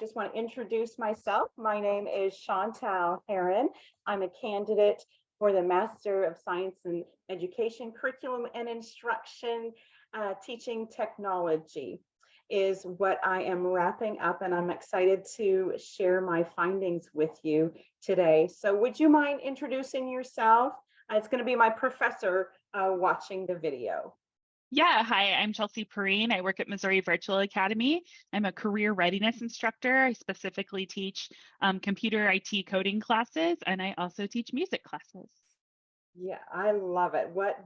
just want to introduce myself. My name is Chantal Heron. I'm a candidate for the Master of Science in Education, Curriculum and Instruction, Teaching Technology is what I am wrapping up, and I'm excited to share my findings with you today. So would you mind introducing yourself? It's going to be my professor watching the video. Yeah, hi, I'm Chelsea Perrine. I work at Missouri Virtual Academy. I'm a career readiness instructor. I specifically teach computer IT coding classes, and I also teach music classes. Yeah, I love it. What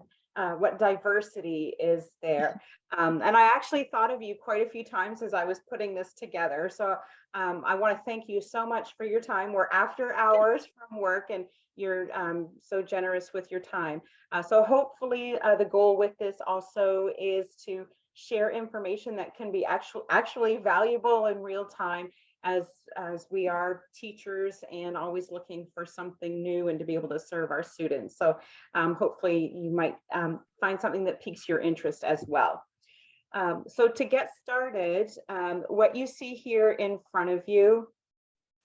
diversity is there? And I actually thought of you quite a few times as I was putting this together. So I want to thank you so much for your time. We're after hours from work, and you're so generous with your time. So hopefully the goal with this also is to share information that can be actually valuable in real time, as we are teachers and always looking for something new and to be able to serve our students. So hopefully you might find something that piques your interest as well. So to get started, what you see here in front of you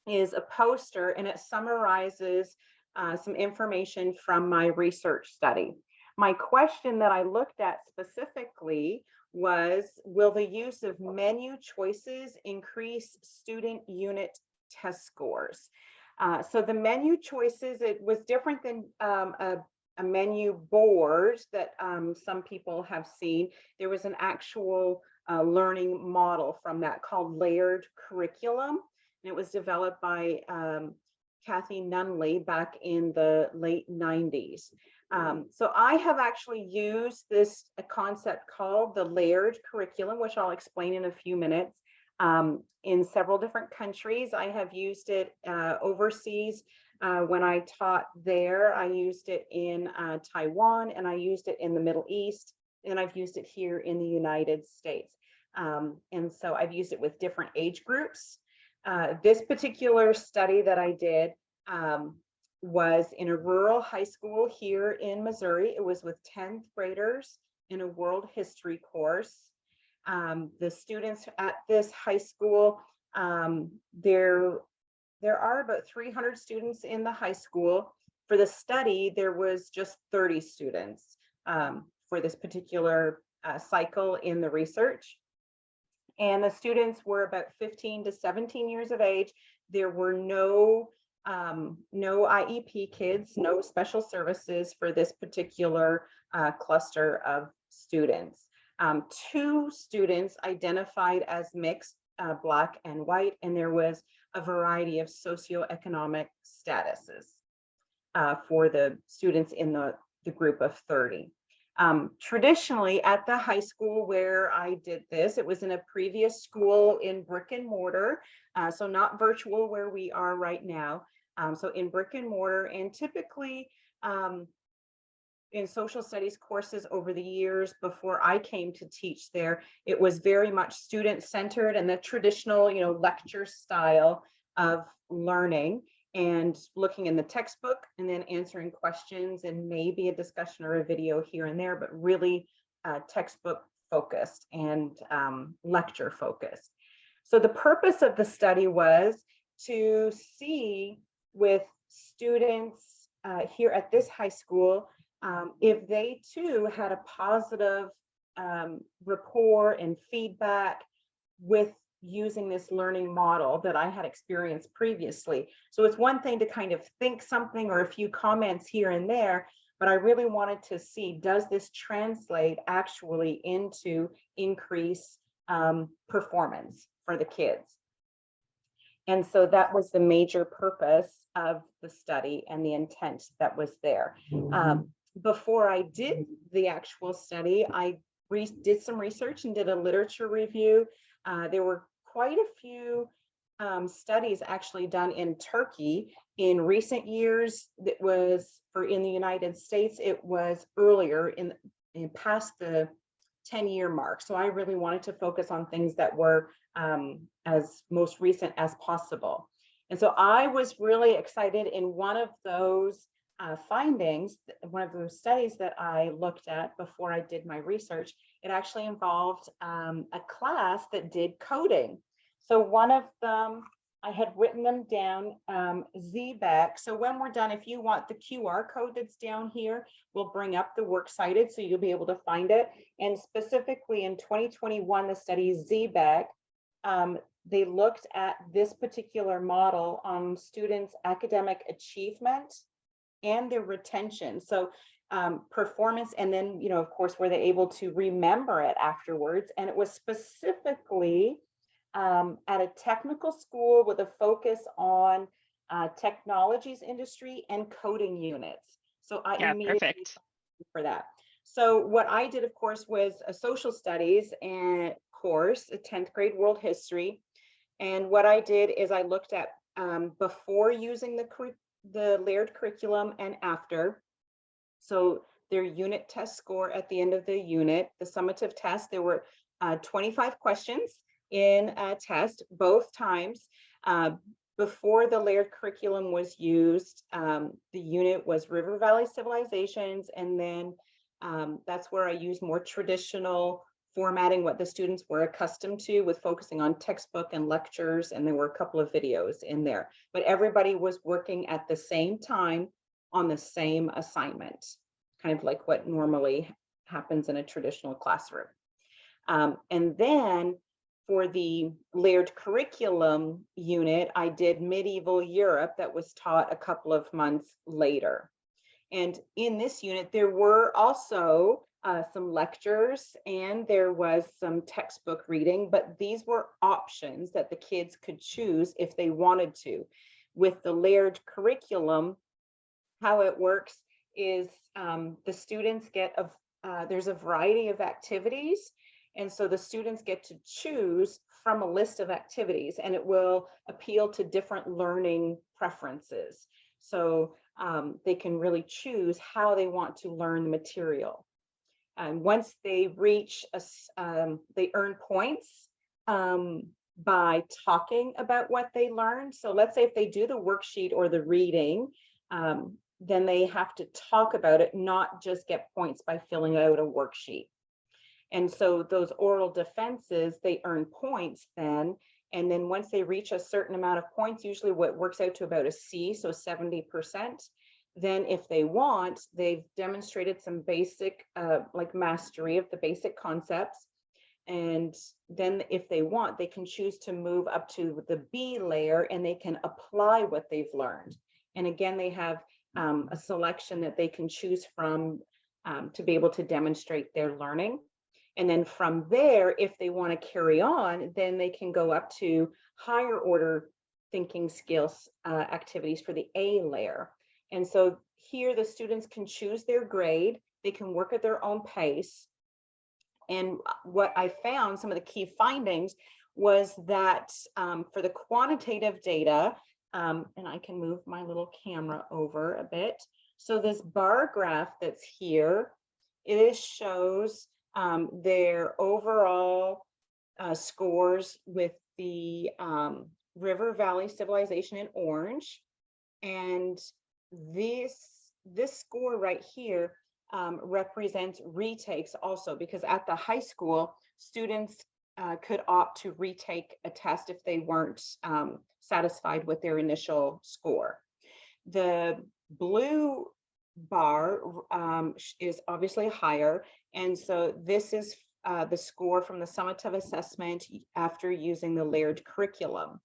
is a poster, and it summarizes some information from my research study. My question that I looked at specifically was, will the use of menu choices increase student unit test scores? So the menu choices, it was different than a menu board that some people have seen. There was an actual learning model from that called layered curriculum, and it was developed by Kathy Nunley back in the late 90s. So I have actually used this concept called the layered curriculum, which I'll explain in a few minutes, in several different countries. I have used it overseas. When I taught there, I used it in Taiwan, and I used it in the Middle East, and I've used it here in the United States. And so I've used it with different age groups. This particular study that I did was in a rural high school here in Missouri. It was with 10th graders in a world history course. The students at this high school, there are about 300 students in the high school. For the study, there was just 30 students for this particular cycle in the research. And the students were about 15 to 17 years of age. There were no IEP kids, no special services for this particular cluster of students. 2 students identified as mixed, Black and white, and there was a variety of socioeconomic statuses for the students in the group of 30. Traditionally at the high school where I did this, it was in a previous school in brick and mortar, so not virtual where we are right now. So in brick and mortar, and typically in social studies courses over the years before I came to teach there, it was very much student-centered and the traditional, lecture style of learning, and looking in the textbook and then answering questions and maybe a discussion or a video here and there, but really textbook focused and lecture focused. So the purpose of the study was to see with students here at this high school if they too had a positive rapport and feedback with using this learning model that I had experienced previously. So it's one thing to kind of think something or a few comments here and there, but I really wanted to see, does this translate actually into increased performance for the kids? And so that was the major purpose of the study and the intent that was there. Before I did the actual study, I did some research and did a literature review. There were quite a few studies actually done in Turkey in recent years. That was in the United States, it was earlier in past the 10-year mark. So I really wanted to focus on things that were as most recent as possible. And so I was really excited in one of those findings, one of those studies that I looked at before I did my research. It actually involved a class that did coding. So one of them, I had written them down, ZBAC. So when we're done, if you want the QR code that's down here, we'll bring up the works cited so you'll be able to find it. And specifically in 2021, the study ZBAC, they looked at this particular model on students' academic achievement and their retention. So performance, and then, of course, were they able to remember it afterwards? And it was specifically at a technical school with a focus on technologies industry and coding units. So I Yeah, immediately perfect. for that. So what I did, of course, was a social studies and course, a 10th grade world history. And what I did is I looked at before using the layered curriculum and after. So their unit test score at the end of the unit, the summative test, there were 25 questions in a test both times. Before the layered curriculum was used, the unit was River Valley Civilizations, and then that's where I used more traditional formatting, what the students were accustomed to, with focusing on textbook and lectures, and there were a couple of videos in there. But everybody was working at the same time on the same assignment, kind of like what normally happens in a traditional classroom. And then for the layered curriculum unit, I did medieval Europe that was taught a couple of months later. And in this unit, there were also some lectures and there was some textbook reading, but these were options that the kids could choose if they wanted to. With the layered curriculum, how it works is the students get there's a variety of activities, and so the students get to choose from a list of activities, and it will appeal to different learning preferences. So they can really choose how they want to learn the material. And once they reach they earn points by talking about what they learned. So let's say if they do the worksheet or the reading, then they have to talk about it, not just get points by filling out a worksheet. And so those oral defenses, they earn points then. And then once they reach a certain amount of points, usually what works out to about a C, so 70%, then if they want, they've demonstrated some basic like mastery of the basic concepts. And then if they want, they can choose to move up to the B layer and they can apply what they've learned. And again, they have a selection that they can choose from to be able to demonstrate their learning. And then from there, if they want to carry on, then they can go up to higher order thinking skills activities for the A layer. And so here the students can choose their grade, they can work at their own pace. And what I found, some of the key findings, was that for the quantitative data, and I can move my little camera over a bit. So this bar graph that's here, it shows their overall scores with the River Valley Civilization in orange. And this score right here represents retakes also, because at the high school, students could opt to retake a test if they weren't satisfied with their initial score. The blue bar is obviously higher, and so this is the score from the summative assessment after using the layered curriculum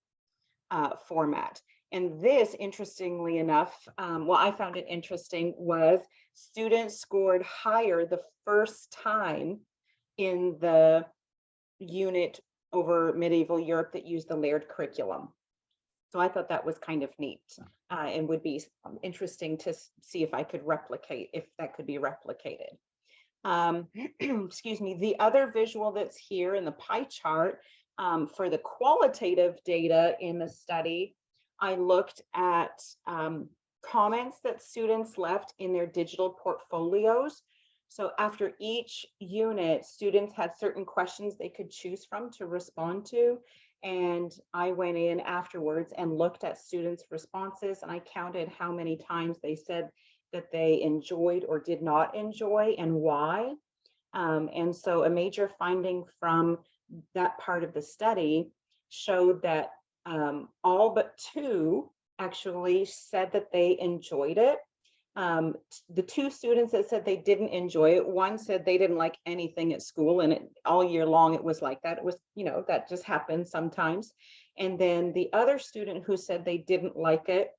format. And this, interestingly enough, well, I found it interesting, was students scored higher the first time in the unit over medieval Europe that used the layered curriculum. So I thought that was kind of neat and would be interesting to see if I could replicate, if that could be replicated. Excuse me, the other visual that's here in the pie chart for the qualitative data in the study, I looked at comments that students left in their digital portfolios. So after each unit, students had certain questions they could choose from to respond to. And I went in afterwards and looked at students' responses, and I counted how many times they said that they enjoyed or did not enjoy and why. And so a major finding from that part of the study showed that all but two actually said that they enjoyed it. The two students that said they didn't enjoy it, one said they didn't like anything at school, and all year long it was like that. It was, that just happens sometimes. And then the other student who said they didn't like it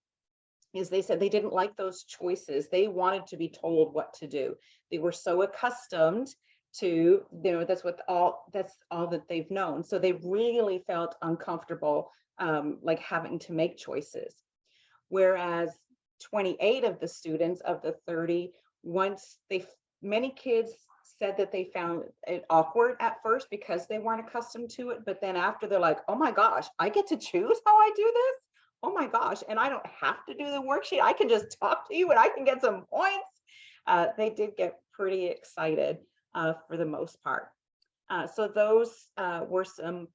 is they said they didn't like those choices. They wanted to be told what to do. They were so accustomed to, that's all that they've known. So they really felt uncomfortable, like having to make choices. Whereas 28 of the students of the 30, many kids said that they found it awkward at first because they weren't accustomed to it. But then after, they're like, oh my gosh, I get to choose how I do this. Oh my gosh. And I don't have to do the worksheet. I can just talk to you and I can get some points. They did get pretty excited for the most part. So those were some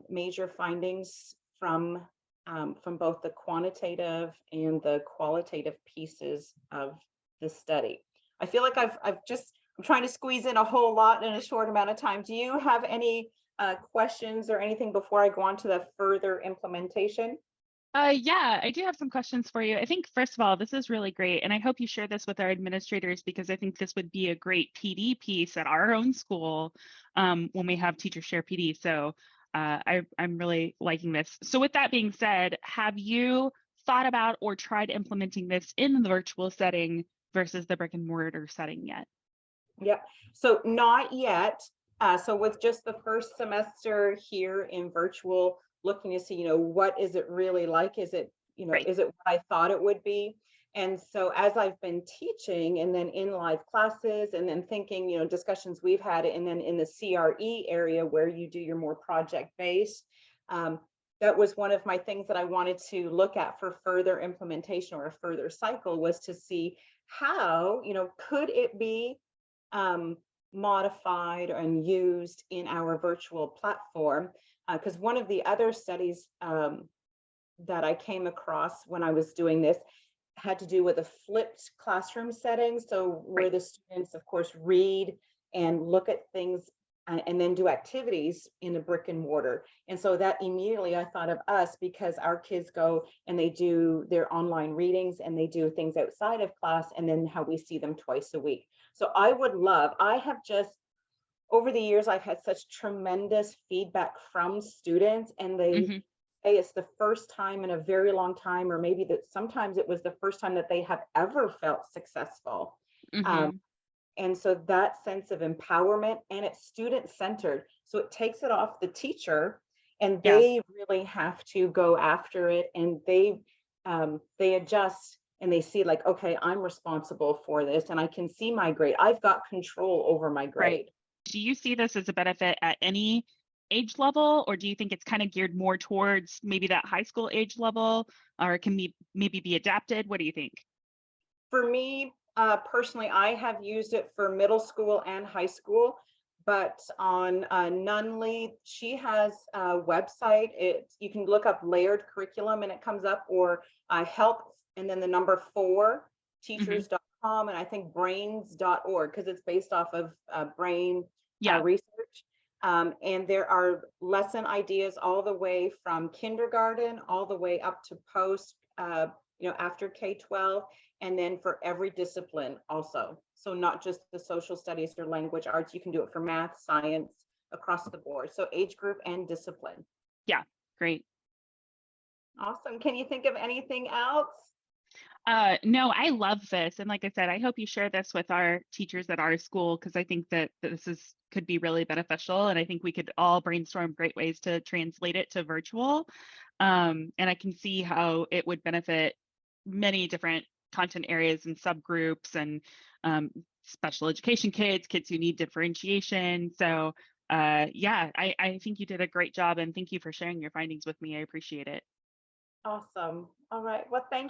major findings from both the quantitative and the qualitative pieces of the study. I feel like I'm trying to squeeze in a whole lot in a short amount of time. Do you have any questions or anything before I go on to the further implementation? Yeah, I do have some questions for you. I think, first of all, this is really great. And I hope you share this with our administrators, because I think this would be a great PD piece at our own school when we have Teachers Share PD. So I'm really liking this. So with that being said, have you thought about or tried implementing this in the virtual setting versus the brick and mortar setting yet? Yep. So not yet. So with just the first semester here in virtual, looking to see, what is it really like? Is it, Right. is it what I thought it would be? And so as I've been teaching and then in live classes and then thinking, discussions we've had, and then in the CRE area where you do your more project-based, that was one of my things that I wanted to look at for further implementation or a further cycle, was to see how, could it be modified and used in our virtual platform. Because one of the other studies that I came across when I was doing this had to do with a flipped classroom setting. So where Right. the students, of course, read and look at things and then do activities in a brick and mortar. And so that immediately I thought of us, because our kids go and they do their online readings and they do things outside of class, and then how we see them twice a week. So I have just, over the years, I've had such tremendous feedback from students, and they Hmm. say it's the first time in a very long time, or maybe that sometimes it was the first time that they have ever felt successful. Um, Hmm. and so that sense of empowerment, and it's student centered. So it takes it off the teacher, and Yeah. they really have to go after it, and they adjust and they see like, okay, I'm responsible for this and I can see my grade. I've got control over my Right. grade. Do you see this as a benefit at any age level, or do you think it's kind of geared more towards maybe that high school age level, or it can maybe be adapted? What do you think? For me, personally, I have used it for middle school and high school, but on Nunley, she has a website. You can look up layered curriculum and it comes up, or help and then the number 4 Hmm. teachers.com, and I think brains.org, because it's based off of brain Yeah. research. And there are lesson ideas all the way from kindergarten all the way up to post, after K-12, and then for every discipline also. So not just the social studies or language arts, you can do it for math, science, across the board. So age group and discipline. Yeah. Great. Awesome. Can you think of anything else? No, I love this. And like I said, I hope you share this with our teachers at our school, because I think that could be really beneficial. And I think we could all brainstorm great ways to translate it to virtual. And I can see how it would benefit many different content areas and subgroups, and special education kids who need differentiation. So yeah, I think you did a great job, and thank you for sharing your findings with me. I appreciate it. Awesome. All right. Well, thank